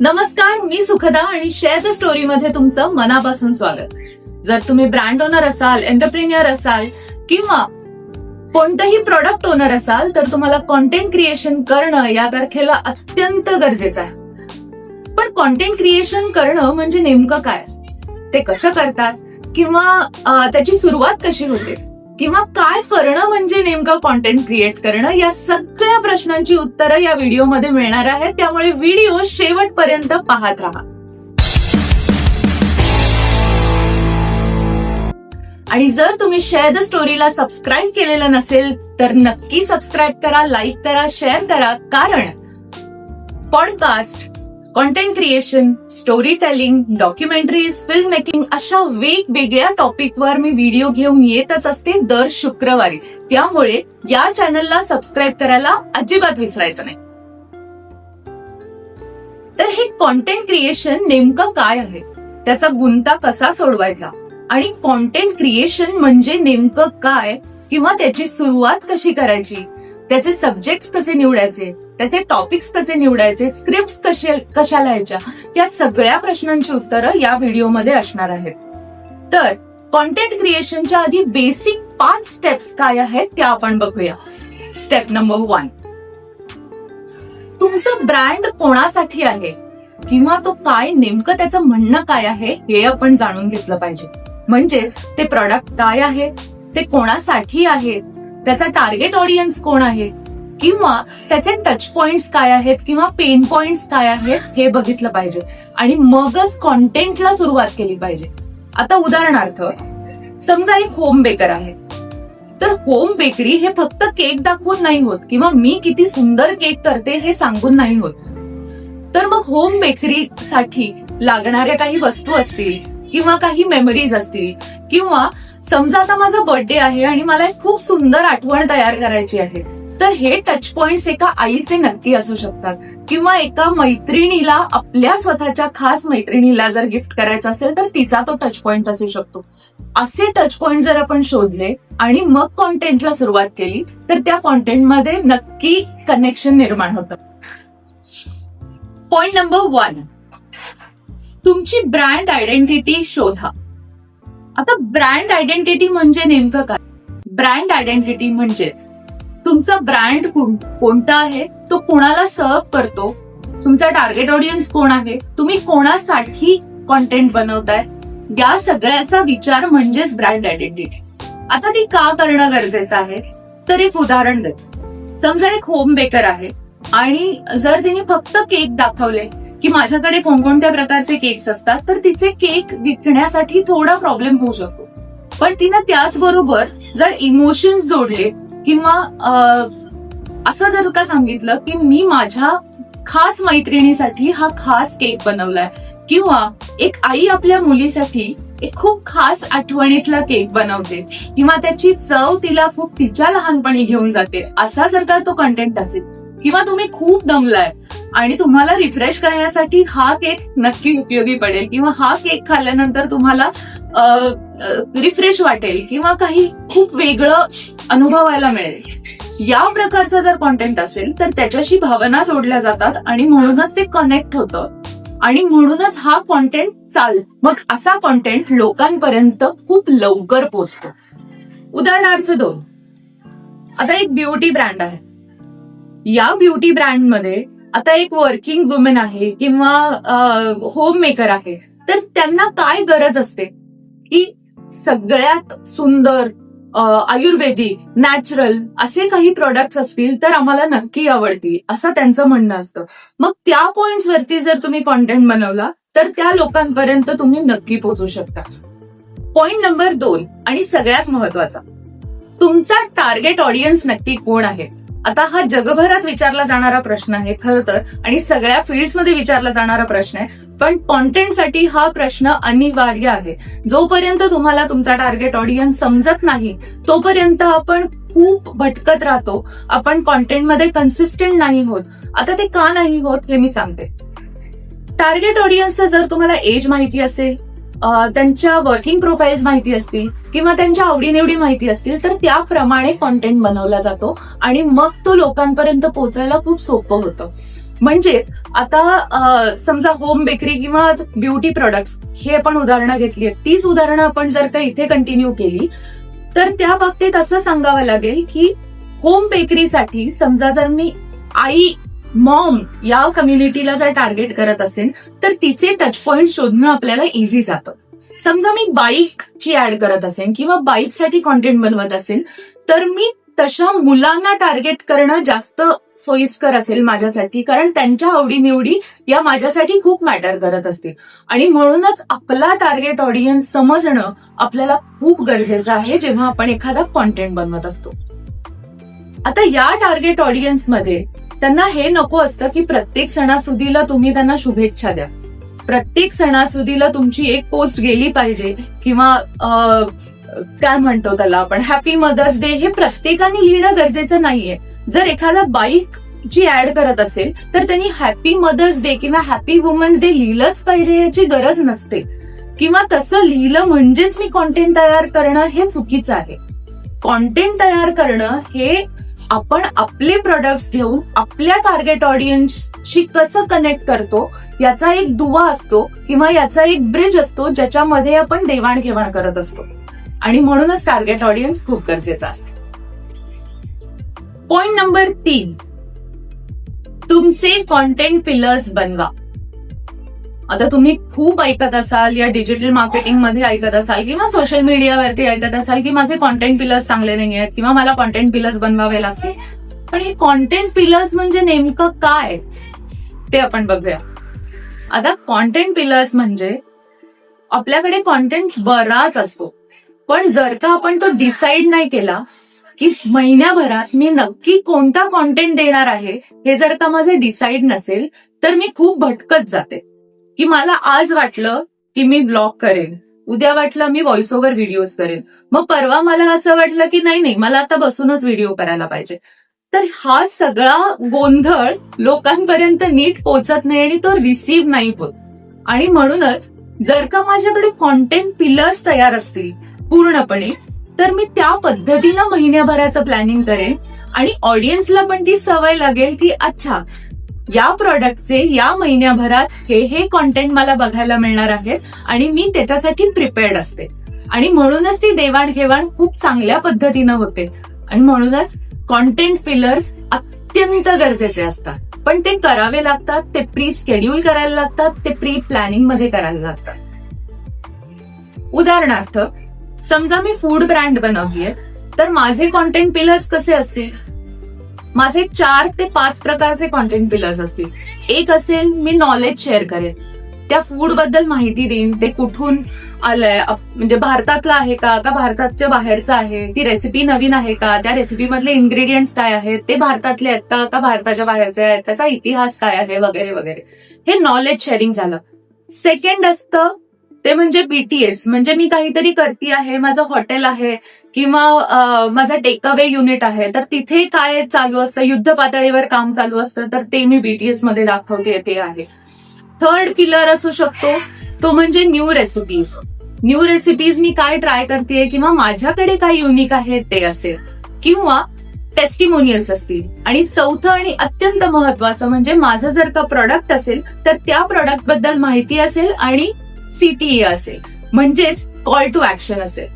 नमस्कार, मी सुखदा आणि share the story मध्ये तुमचं मनापासून स्वागत. जर तुम्ही ब्रँड ओनर असाल, एंटरप्रेन्युअर असाल किंवा कोणतंही प्रोडक्ट ओनर असाल तर तुम्हाला कॉन्टेंट क्रिएशन करणं या तारखेला अत्यंत गरजेचं आहे. पण कॉन्टेंट क्रिएशन करणं म्हणजे नेमकं काय, ते कसं करतात किंवा त्याची सुरुवात कशी होते किंवा काय करणं म्हणजे नेमकं कॉन्टेंट क्रिएट करणं, या सगळ्या प्रश्नांची उत्तरं या व्हिडिओमध्ये मिळणार आहेत. त्यामुळे व्हिडिओ शेवटपर्यंत पाहत राहा. आणि जर तुम्ही शेअर द स्टोरीला सबस्क्राईब केलेलं नसेल तर नक्की सबस्क्राईब करा, लाईक करा, शेअर करा. कारण podcast, content creation, story telling, documentaries, film making अशा वेगवेगळ्या टॉपिकवर मी व्हिडिओ घेऊन येतच असते दर शुक्रवारी. त्यामुळे या चॅनलला सबस्क्राईब करायला अजिबात विसरायचं नाही. तर हे कॉन्टेंट क्रिएशन नेमकं काय आहे, त्याचा गुंता कसा सोडवायचा आणि कॉन्टेंट क्रिएशन म्हणजे नेमकं काय किंवा त्याची सुरुवात कशी करायची, त्याचे सब्जेक्ट्स कसे निवडायचे, त्याचे टॉपिक्स कसे निवडायचे, स्क्रिप्ट कशा लिहायच्या, या सगळ्या प्रश्नांची उत्तरं या व्हिडिओमध्ये असणार आहेत. तर कॉन्टेंट क्रिएशनच्या आधी बेसिक 5 स्टेप्स काय आहेत त्या आपण बघूया. स्टेप नंबर 1, तुमचं ब्रँड कोणासाठी आहे किंवा तो काय, नेमकं त्याचं म्हणणं काय आहे हे आपण जाणून घेतलं पाहिजे. म्हणजेच ते प्रॉडक्ट काय आहे, ते कोणासाठी आहे, त्याचा टार्गेट ऑडियन्स कोण आहे किंवा त्याचे टच पॉइंट्स काय आहेत किंवा पेन पॉइंट्स काय आहेत हे बघितलं पाहिजे आणि मगच कॉन्टेंटला सुरुवात केली पाहिजे. आता उदाहरणार्थ समजा एक होम बेकर आहे, तर होम बेकरी हे फक्त केक दाखवून नाही होत किंवा मी किती सुंदर केक करते हे सांगून नाही होत. तर मग होम बेकरी साठी लागणाऱ्या काही वस्तू असतील किंवा काही मेमरीज असतील किंवा समजा आता माझा बर्थडे आहे आणि मला एक खूप सुंदर आठवण तयार करायची आहे, तर हे टच पॉइंट्स एका आईचे नक्की असू शकतात किंवा एका मैत्रिणीला, आपल्या स्वतःच्या खास मैत्रिणीला जर गिफ्ट करायचं असेल तर तिचा तो टच पॉइंट असू शकतो. असे टच पॉइंट जर आपण शोधले आणि मग कॉन्टेंटला सुरुवात केली तर त्या कॉन्टेंटमध्ये नक्की कनेक्शन निर्माण होतं. पॉइंट नंबर 1, तुमची ब्रँड आयडेंटिटी शोधा. आता ब्रँड आयडेंटिटी म्हणजे नेमकं काय? ब्रँड आयडेंटिटी म्हणजे तुमचा ब्रँड कोणता आहे, तो कोणाला सर्व करतो, तुमचा टार्गेट ऑडियन्स कोण आहे, तुम्ही कोणासाठी कॉन्टेंट बनवताय, या सगळ्याचा विचार म्हणजेच ब्रँड आयडेंटिटी. आता ती का करणं गरजेचं आहे, तर एक उदाहरण देतो. समजा एक होम बेकर आहे आणि जर तिने फक्त केक दाखवले की माझ्याकडे कोणकोणत्या प्रकारचे केक्स असतात, तर तिचे केक विकण्यासाठी थोडा प्रॉब्लेम होऊ शकतो. पण तिनं त्याचबरोबर जर इमोशन्स जोडले किंवा असं जर का सांगितलं की मी माझ्या खास मैत्रिणीसाठी हा खास केक बनवलाय किंवा एक आई आपल्या मुलीसाठी एक खूप खास आठवणीतला केक बनवते किंवा त्याची चव तिला खूप तिच्या लहानपणी घेऊन जाते, असा जर का तो कंटेंट असेल किंवा तुम्ही खूप दमलाय आणि तुम्हाला रिफ्रेश करण्यासाठी हा केक नक्की उपयोगी पडेल किंवा हा केक खाल्ल्यानंतर तुम्हाला रिफ्रेश वाटेल किंवा काही खूप वेगळं अनुभवायला मिळेल, या प्रकारचं जर कॉन्टेंट असेल तर त्याच्याशी भावना जोडल्या जातात आणि म्हणूनच ते कनेक्ट होतं आणि म्हणूनच हा कॉन्टेंट मग असा कॉन्टेंट लोकांपर्यंत खूप लवकर पोहोचतो. उदाहरणार्थ 2, आता एक ब्युटी ब्रँड आहे. या ब्युटी ब्रँडमध्ये आता एक वर्किंग वुमन आहे किंवा होम मेकर आहे, तर त्यांना काय गरज असते की सगळ्यात सुंदर आयुर्वेदिक, नॅचरल असे काही प्रोडक्ट्स असतील तर आम्हाला नक्की आवडतील, असं त्यांचं म्हणणं असतं. मग त्या पॉइंट्स वरती जर तुम्ही कॉन्टेंट बनवला तर त्या लोकांपर्यंत तुम्ही नक्की पोहोचू शकता. पॉइंट नंबर 2 आणि सगळ्यात महत्वाचा, तुमचा टार्गेट ऑडियन्स नक्की कोण आहे. आता हा जगभरात विचारला जाणारा प्रश्न आहे खरं तर आणि सगळ्या फील्ड्समध्ये विचारला जाणारा प्रश्न आहे, पण कॉन्टेंटसाठी हा प्रश्न अनिवार्य आहे. जोपर्यंत तुम्हाला तुमचा टार्गेट ऑडियन्स समजत नाही तोपर्यंत आपण खूप भटकत राहतो, आपण कॉन्टेंटमध्ये कन्सिस्टंट नाही होत. आता ते का नाही होत हे मी सांगते. टार्गेट ऑडियन्सचं जर तुम्हाला एज माहिती असेल, त्यांच्या वर्किंग प्रोफाईल्स माहिती असतील किंवा त्यांच्या आवडीनिवडी माहिती असतील तर त्याप्रमाणे कॉन्टेंट बनवला जातो आणि मग तो लोकांपर्यंत पोहोचायला खूप सोपं होतं. म्हणजेच आता समजा होम बेकरी किंवा ब्युटी प्रोडक्ट्स हे आपण उदाहरणं घेतली आहेत, तीच उदाहरणं आपण जर का इथे कंटिन्यू केली तर त्या बाबतीत असं सांगावं लागेल की होम बेकरीसाठी समजा जर मी आई मॉम या कम्युनिटीला जर टार्गेट करत असेल तर तिचे टच पॉइंट शोधणं आपल्याला इझी जातं. समजा मी बाईकची ऍड करत असेल किंवा बाईकसाठी कॉन्टेंट बनवत असेल तर मी तशा मुलांना टार्गेट करणं जास्त सोयीस्कर असेल माझ्यासाठी, कारण त्यांच्या आवडीनिवडी या माझ्यासाठी खूप मॅटर करत असतील आणि म्हणूनच आपला टार्गेट ऑडियन्स समजणं आपल्याला खूप गरजेचं आहे जेव्हा आपण एखादा कॉन्टेंट बनवत असतो. आता या टार्गेट ऑडियन्समध्ये त्यांना हे नको असतं की प्रत्येक सणासुदीला तुम्ही त्यांना शुभेच्छा द्या, प्रत्येक सणासुदीला तुमची एक पोस्ट गेली पाहिजे किंवा काय म्हणतो त्याला आपण हॅपी मदर्स डे हे प्रत्येकाने लिहिणं गरजेचं नाहीये. जर एखादा बाईक ची ऍड करत असेल तर त्यांनी हॅपी मदर्स डे किंवा हॅपी वुमन्स डे लिहिलंच पाहिजे याची गरज नसते, किंवा तसं लिहिलं म्हणजेच मी कॉन्टेंट तयार करणं हे चुकीचं आहे. कॉन्टेंट तयार करणं हे आपण आपले प्रोडक्ट्स घेऊन आपल्या टार्गेट ऑडियन्सशी कसं कनेक्ट करतो याचा एक दुवा असतो किंवा याचा एक ब्रिज असतो ज्याच्यामध्ये आपण देवाणघेवाण करत असतो आणि म्हणूनच टार्गेट ऑडियन्स खूप गरजेचा असतो. पॉइंट नंबर 3, तुमचे कॉन्टेंट पिलर्स बनवा. आता तुम्ही खूप ऐकत असाल या डिजिटल मार्केटिंग मध्ये ऐकत असाल किंवा सोशल मीडियावरती ऐकत असाल की माझे कॉन्टेंट पिलर्स चांगले नाही आहेत किंवा मला कॉन्टेंट पिलर्स बनवावे लागते. पण हे कॉन्टेंट पिलर्स म्हणजे नेमकं काय ते आपण बघूया. आता कॉन्टेंट पिलर्स म्हणजे आपल्याकडे कॉन्टेंट बराच असतो, पण जर का आपण तो डिसाईड नाही केला की महिन्याभरात मी नक्की कोणता कॉन्टेंट देणार आहे हे जर का माझं डिसाईड नसेल तर मी खूप भटकत जाते. की मला आज वाटलं की मी ब्लॉग करेन, उद्या वाटलं मी व्हॉइस ओव्हर व्हिडिओज करेन, मग परवा मला असं वाटलं की नाही मला आता बसूनच व्हिडिओ करायला पाहिजे. तर हा सगळा गोंधळ लोकांपर्यंत नीट पोहोचत नाही आणि तो रिसीव्ह नाही होत. आणि म्हणूनच जर का माझ्याकडे कॉन्टेंट पिलर्स तयार असतील पूर्णपणे तर मी त्या पद्धतीनं महिन्याभराचं प्लॅनिंग करेन आणि ऑडियन्सला पण ती सवय लागेल की अच्छा या प्रॉडक्टचे या महिन्याभरात हे कॉन्टेंट मला बघायला मिळणार आहे आणि मी त्याच्यासाठी प्रिपेअर्ड असते आणि म्हणूनच ती देवाणघेवाण खूप चांगल्या पद्धतीनं होते. आणि म्हणूनच कॉन्टेंट पिलर्स अत्यंत गरजेचे असतात, पण ते करावे लागतात, ते प्री शेड्यूल करायला लागतात, ते प्री प्लॅनिंग मध्ये करायला लागतात. उदाहरणार्थ समजा मी फूड ब्रँड बनवतीये तर माझे कॉन्टेंट पिलर्स कसे असतील, माझे 4 ते 5 प्रकारचे कॉन्टेंट पिलर्स असतील. एक असेल मी नॉलेज शेअर करेन, त्या फूड बद्दल माहिती देईन, ते कुठून आलंय, म्हणजे भारतातलं आहे का भारताच्या बाहेरचं आहे, ती रेसिपी नवीन आहे का, त्या रेसिपी मधले इन्ग्रेडियंट्स काय आहेत, ते भारतातले आहेत का भारताच्या बाहेरचे आहेत, त्याचा इतिहास काय आहे वगैरे वगैरे. हे नॉलेज शेअरिंग झालं. सेकंड असतं ते म्हणजे बीटीएस, म्हणजे मी काहीतरी करते आहे, माझं हॉटेल आहे किंवा माझा टेक अवे युनिट आहे तर तिथे काय चालू असतं, युद्ध पातळीवर काम चालू असतं तर ते मी बीटीएस मध्ये दाखवते ते आहे. थर्ड पिलर असू शकतो तो म्हणजे न्यू रेसिपीज. न्यू रेसिपीज मी काय ट्राय करते किंवा माझ्याकडे काय युनिक आहे ते असेल, किंवा टेस्टिमोनियल्स असतील. आणि चौथं आणि अत्यंत महत्वाचं म्हणजे माझं जर का प्रोडक्ट असेल तर त्या प्रोडक्ट बद्दल माहिती असेल आणि CTA असेल, म्हणजेच कॉल टू ऍक्शन असेल.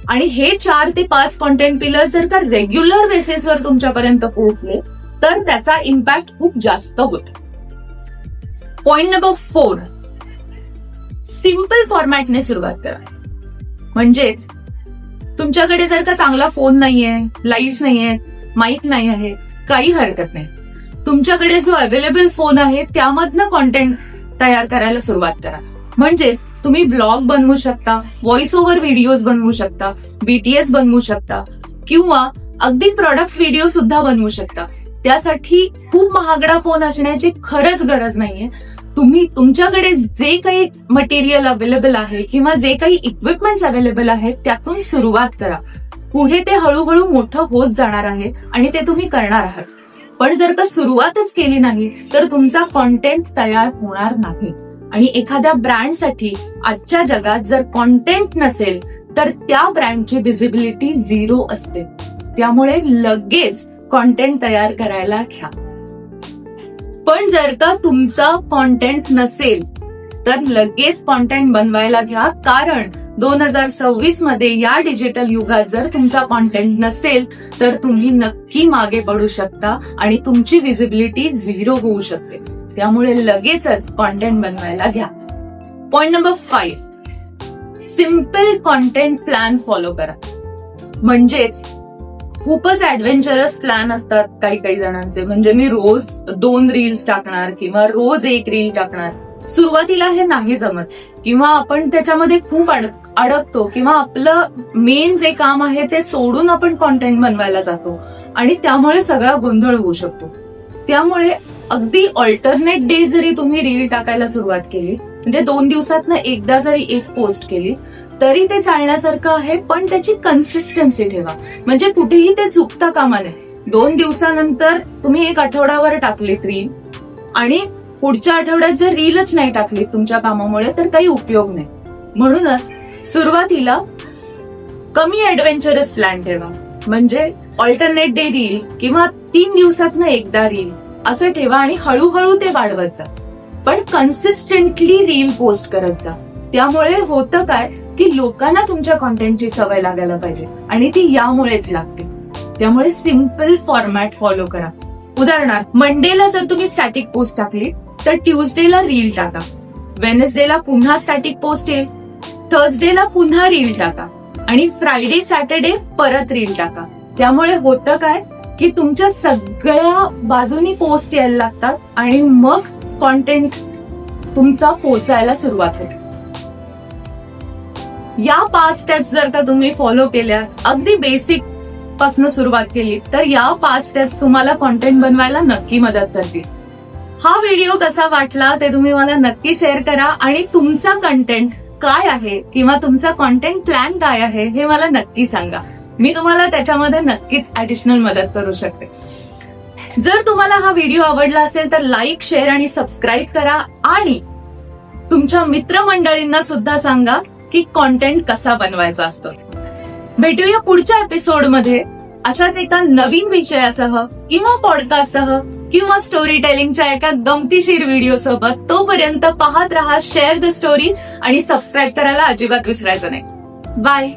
आणि हे 4 ते 5 कॉन्टेंट पिलर्स जर का रेग्युलर बेसिसवर तुमच्यापर्यंत पोहोचले तर त्याचा इम्पॅक्ट खूप जास्त होतो. पॉइंट नंबर 4, सिम्पल फॉर्मॅटने सुरुवात करा. म्हणजेच तुमच्याकडे जर का चांगला फोन नाहीये, लाईट्स नाहीये, माईक नाही आहे, काही हरकत नाही. तुमच्याकडे जो अवेलेबल फोन आहे त्यामधनं कॉन्टेंट तयार करायला सुरुवात करा. म्हणजेच तुम्ही ब्लॉग बनवू शकता, व्हॉइस ओव्हर व्हिडिओज बनवू शकता, बीटीएस बनवू शकता किंवा अगदी प्रॉडक्ट व्हिडिओ सुद्धा बनवू शकता. त्यासाठी खूप महागडा फोन असण्याची खरंच गरज नाहीये. तुम्ही तुमच्याकडे जे काही मटेरियल अवेलेबल आहे किंवा जे काही इक्विपमेंट्स अवेलेबल आहेत त्यातून सुरुवात करा. पुढे ते हळूहळू मोठं होत जाणार आहे आणि ते तुम्ही करणार आहात. पण जर का सुरुवातच केली नाही तर तुमचा कॉन्टेंट तयार होणार नाही. आणि एखाद्या ब्रँडसाठी आजच्या जगात जर कॉन्टेंट नसेल तर त्या ब्रँडची व्हिजिबिलिटी 0 असते. त्यामुळे लगेच कॉन्टेंट तयार करायला घ्या. पण जर का तुमचा कॉन्टेंट नसेल तर लगेच कॉन्टेंट बनवायला घ्या, कारण 2026 मध्ये या डिजिटल युगात जर तुमचा कॉन्टेंट नसेल तर तुम्ही नक्की मागे पडू शकता आणि तुमची विजिबिलिटी 0 होऊ शकते. त्यामुळे लगेचच कॉन्टेंट बनवायला घ्या. Point number 5, simple content plan follow करा. म्हणजेच खूपच ऍडव्हेंचरस प्लॅन असतात काही काही जणांचे, म्हणजे मी रोज 2 रील्स टाकणार किंवा रोज 1 रील टाकणार. सुरुवातीला हे नाही जमत किंवा आपण त्याच्यामध्ये खूप अडकतो किंवा आपलं मेन जे काम आहे ते सोडून आपण कॉन्टेंट बनवायला जातो आणि त्यामुळे सगळा गोंधळ होऊ शकतो. त्यामुळे अगदी ऑल्टरनेट डे जरी तुम्ही रील टाकायला सुरुवात केली, म्हणजे 2 दिवसातनं एकदा जरी एक पोस्ट केली तरी ते चालण्यासारखं आहे, पण त्याची कन्सिस्टन्सी ठेवा. म्हणजे कुठेही ते चुकता कामा नये. 2 दिवसानंतर तुम्ही 1 आठवड्यावर टाकलीत रील आणि पुढच्या आठवड्यात जर रीलच नाही टाकली तुमच्या कामामुळे तर काही उपयोग नाही. म्हणूनच सुरुवातीला कमी ऍडव्हेंचरस प्लॅन ठेवा. म्हणजे ऑल्टरनेट डे रील किंवा 3 दिवसातनं एकदा रील असं ठेवा आणि हळूहळू ते वाढवत जा. पण कन्सिस्टंटली रील पोस्ट करत जा. त्यामुळे होतं काय की लोकांना तुमच्या कॉन्टेंटची सवय लागायला पाहिजे आणि ती यामुळेच लागते. त्यामुळे सिम्पल फॉर्मॅट फॉलो करा. उदाहरणार्थ, मंडेला जर तुम्ही स्टॅटिक पोस्ट टाकली तर ट्युजडेला रील टाका, वेनसडेला पुन्हा स्टॅटिक पोस्ट येईल, थर्सडेला पुन्हा रील टाका आणि फ्रायडे सॅटरडे परत रील टाका. त्यामुळे होतं काय की तुमच्या सगळ्या बाजूनी पोस्ट यायला लागतात आणि मग कॉन्टेंट तुमचा पोचायला सुरुवात होते. या 5 स्टेप्स जर का तुम्ही फॉलो केल्या, अगदी बेसिक पासून सुरुवात केली तर या 5 स्टेप्स तुम्हाला कॉन्टेंट बनवायला नक्की मदत करतील. हा व्हिडिओ कसा वाटला ते तुम्ही मला नक्की शेअर करा आणि तुमचा कंटेंट काय आहे किंवा तुमचा कॉन्टेंट प्लॅन काय आहे हे मला नक्की सांगा. मी तुम्हाला त्याच्यामध्ये नक्कीच ऍडिशनल मदत करू शकते. जर तुम्हाला हा व्हिडिओ आवडला असेल तर लाईक, शेअर आणि सबस्क्राईब करा आणि तुमच्या मित्रमंडळींना सुद्धा सांगा की कॉन्टेंट कसा बनवायचा असतो. भेटूया पुढच्या एपिसोडमध्ये अशाच एका नवीन विषयासह किंवा पॉडकास्टसह किंवा स्टोरी टेलिंगच्या एका गमतीशीर व्हिडिओ सोबत. तोपर्यंत पाहत रहा शेअर द स्टोरी आणि सबस्क्राईब करायला अजिबात विसरायचं नाही. बाय.